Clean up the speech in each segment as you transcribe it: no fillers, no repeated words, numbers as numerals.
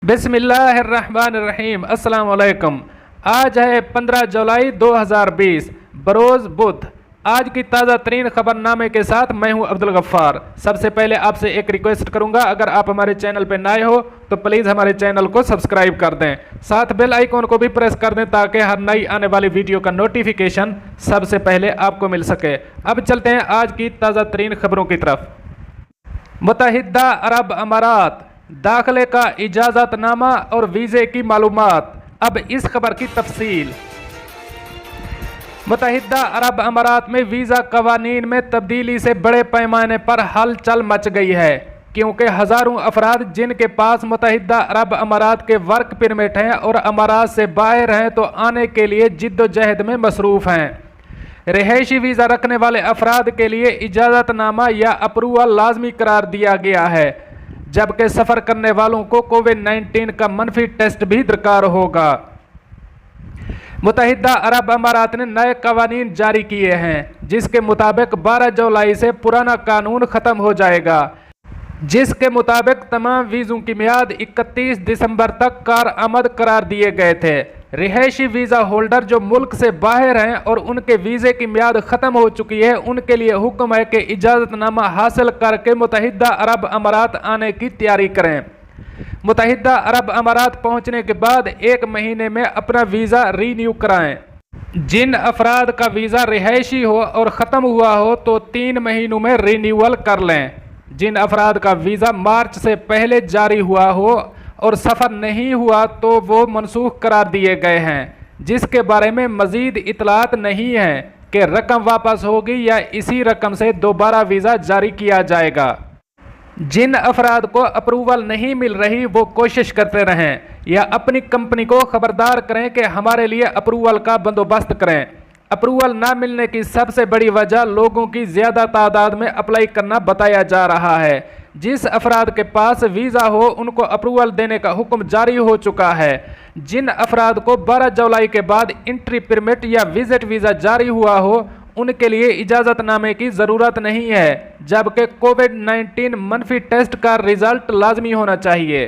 बिस्मिल्लाहिर्रहमानिर्रहीम। अस्सलाम वालेकुम। आज है 15 जुलाई 2020 बरोज़ बुध। आज की ताज़ा तरीन खबरनामे के साथ मैं हूं अब्दुल गफ्फार। सबसे पहले आपसे एक रिक्वेस्ट करूंगा, अगर आप हमारे चैनल पर नए हो तो प्लीज़ हमारे चैनल को सब्सक्राइब कर दें, साथ बेल आइकॉन को भी प्रेस कर दें ताकि हर नई आने वाली वीडियो का नोटिफिकेशन सबसे पहले आपको मिल सके। अब चलते हैं आज की ताज़ा तरीन खबरों की तरफ। मुत्तहिदा अरब अमारात दाखिले का इजाज़तनामा और वीज़े की मालूमात। अब इस खबर की तफसील। मुत्तहिदा अरब अमारात में वीज़ा कवानीन में तब्दीली से बड़े पैमाने पर हलचल मच गई है, क्योंकि हज़ारों अफराद जिनके पास मुत्तहिदा अरब अमारात के वर्क परमिट हैं और अमारात से बाहर हैं तो आने के लिए जिद्दोजहद में मसरूफ़ हैं। रिहायशी वीज़ा रखने वाले अफराद के लिए इजाज़तनामा या अप्रूवल लाजमी करार दिया गया है, जबकि सफ़र करने वालों को कोविड-19 का मनफी टेस्ट भी दरकार होगा। मुत्तहिदा अरब अमारात ने नए कवानीन जारी किए हैं, जिसके मुताबिक 12 जुलाई से पुराना कानून ख़त्म हो जाएगा, जिसके मुताबिक तमाम वीज़ों की मियाद 31 दिसंबर तक कारआमद करार दिए गए थे। रिहायशी वीज़ा होल्डर जो मुल्क से बाहर हैं और उनके वीज़े की मियाद ख़त्म हो चुकी है, उनके लिए हुक्म है कि इजाज़तनामा हासिल करके मुत्तहिदा अरब अमारात आने की तैयारी करें। मुत्तहिदा अरब अमारात पहुंचने के बाद 1 महीने में अपना वीज़ा रीन्यू कराएं। जिन अफराद का वीज़ा रिहायशी हो और ख़त्म हुआ हो तो 3 महीनों में रीन्यूअल कर लें। जिन अफराद का वीज़ा मार्च से पहले जारी हुआ हो और सफ़र नहीं हुआ तो वो मनसूख करार दिए गए हैं, जिसके बारे में मज़ीद इतलात नहीं है कि रकम वापस होगी या इसी रकम से दोबारा वीज़ा जारी किया जाएगा। जिन अफराद को अप्रूवल नहीं मिल रही वो कोशिश करते रहें या अपनी कंपनी को खबरदार करें कि हमारे लिए अप्रूवल का बंदोबस्त करें। अप्रूवल ना मिलने की सबसे बड़ी वजह लोगों की ज़्यादा तादाद में अप्लाई करना बताया जा रहा है। जिस अफराद के पास वीज़ा हो उनको अप्रूवल देने का हुक्म जारी हो चुका है। जिन अफराद को 12 जुलाई के बाद एंट्री परमिट या विजिट वीज़ा जारी हुआ हो उनके लिए इजाज़तनामे की ज़रूरत नहीं है, जबकि कोविड-19 मनफी टेस्ट का रिज़ल्ट लाजमी होना चाहिए।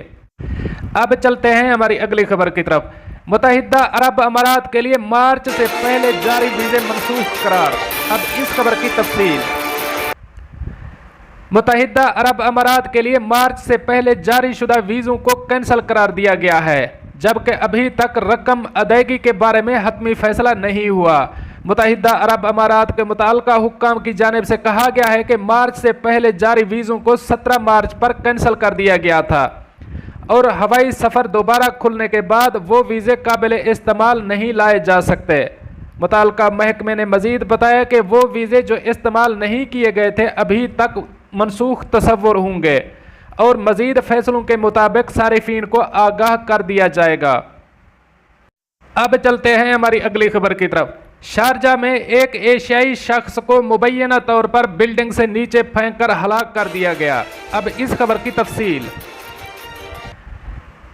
अब चलते हैं हमारी अगली खबर की तरफ। मुत्तहिदा अरब अमारात के लिए मार्च से पहले जारी वीज़े मनसूख करार। अब इस खबर की तफसील। मुत्तहिदा अरब अमारात के लिए मार्च से पहले जारी शुदा वीज़ों को कैंसिल करार दिया गया है, जबकि अभी तक रकम अदायगी के बारे में हतमी फैसला नहीं हुआ। मुत्तहिदा अरब अमारात के मुताल्लिका हुक्काम की जानिब से कहा गया है कि मार्च से पहले जारी वीज़ों को 17 मार्च पर कैंसिल कर दिया गया था और हवाई सफ़र दोबारा खुलने के बाद वो वीज़े काबिल इस्तेमाल नहीं लाए जा सकते। मुताल्लिका महकमे ने मज़ीद बताया कि वो वीज़े जो इस्तेमाल नहीं किए गए थे अभी तक मनसूख तस्वुर होंगे और मज़ीद फैसलों के मुताबिक सारिफीन को आगाह कर दिया जाएगा। अब चलते हैं हमारी अगली खबर की तरफ। शारजा में एक एशियाई शख्स को मुबैना तौर पर बिल्डिंग से नीचे फेंककर हलाक कर दिया गया। अब इस खबर की तफसील।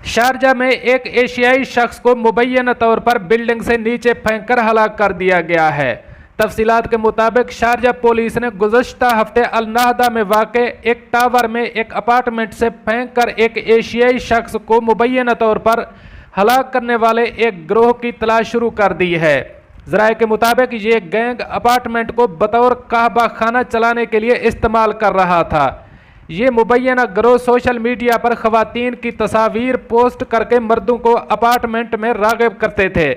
शारजा में एक एशियाई शख्स को मुबैना तौर पर बिल्डिंग से नीचे फेंककर हलाक कर दिया गया है। तफसीलात के मुताबिक शारजा पुलिस ने गुज़श्ता हफ्ते अल नाहदा में वाक़े एक टावर में एक अपार्टमेंट से फेंककर एक एशियाई शख्स को मुबैना तौर पर हलाक करने वाले एक गिरोह की तलाश शुरू कर दी है। ज़राए के मुताबिक ये गैंग अपार्टमेंट को बतौर कहबा खाना चलाने के लिए इस्तेमाल कर रहा था। ये मुबैना गिरोह सोशल मीडिया पर ख़वातीन की तस्वीर पोस्ट करके मर्दों को अपार्टमेंट में राग़िब करते थे।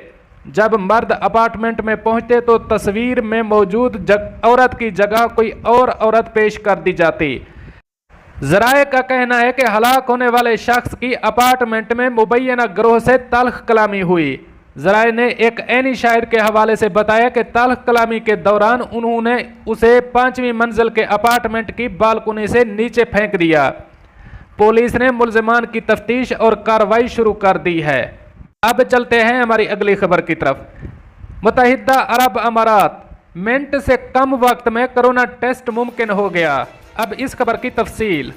जब मर्द अपार्टमेंट में पहुंचते तो तस्वीर में मौजूद औरत की जगह कोई और औरत पेश कर दी जाती। ज़राए का कहना है कि हलाक होने वाले शख्स की अपार्टमेंट में मुबैना गिरोह से तल्ख कलामी हुई। ज़राए ने एक ऐनी शाहिद के हवाले से बताया कि तल्ख कलामी के दौरान उन्होंने उसे 5वीं मंजिल के अपार्टमेंट की बालकनी से नीचे फेंक दिया। पुलिस ने मुल्ज़िमान की तफ्तीश और कार्रवाई शुरू कर दी है। अब चलते हैं हमारी अगली खबर की तरफ। मुत्तहिदा अरब अमारात मिनट से कम वक्त में कोरोना टेस्ट मुमकिन हो गया। अब इस खबर की तफसील।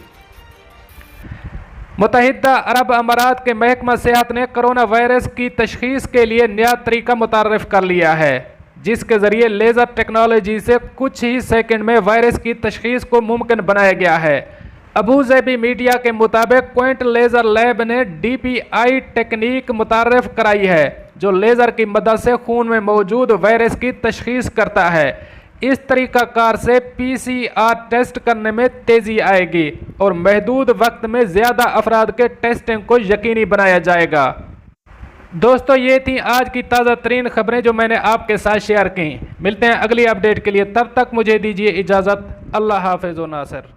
मुत्तहिदा अरब अमारात के महकमा सेहत ने कोरोना वायरस की तशखीस के लिए नया तरीका मुतारफ़ कर लिया है। जिसके ज़रिए लेज़र टेक्नोलॉजी से कुछ ही सेकंड में वायरस की तशख़ीस को मुमकिन बनाया गया है। अबू ज़ैबी मीडिया के मुताबिक क्वेंट लेज़र लैब ने DPI टेक्निक मुतारफ़ कराई है, जो लेज़र की मदद से खून में मौजूद वायरस की तशख़ीस करता है। इस तरीक़ाकार से PCR टेस्ट करने में तेज़ी आएगी और महदूद वक्त में ज़्यादा अफराद के टेस्टिंग को यकीनी बनाया जाएगा। दोस्तों, ये थी आज की ताज़ा तरीन खबरें जो मैंने आपके साथ शेयर की। मिलते हैं अगली अपडेट के लिए, तब तक मुझे दीजिए इजाज़त। अल्लाह हाफ़िज़ व नासिर।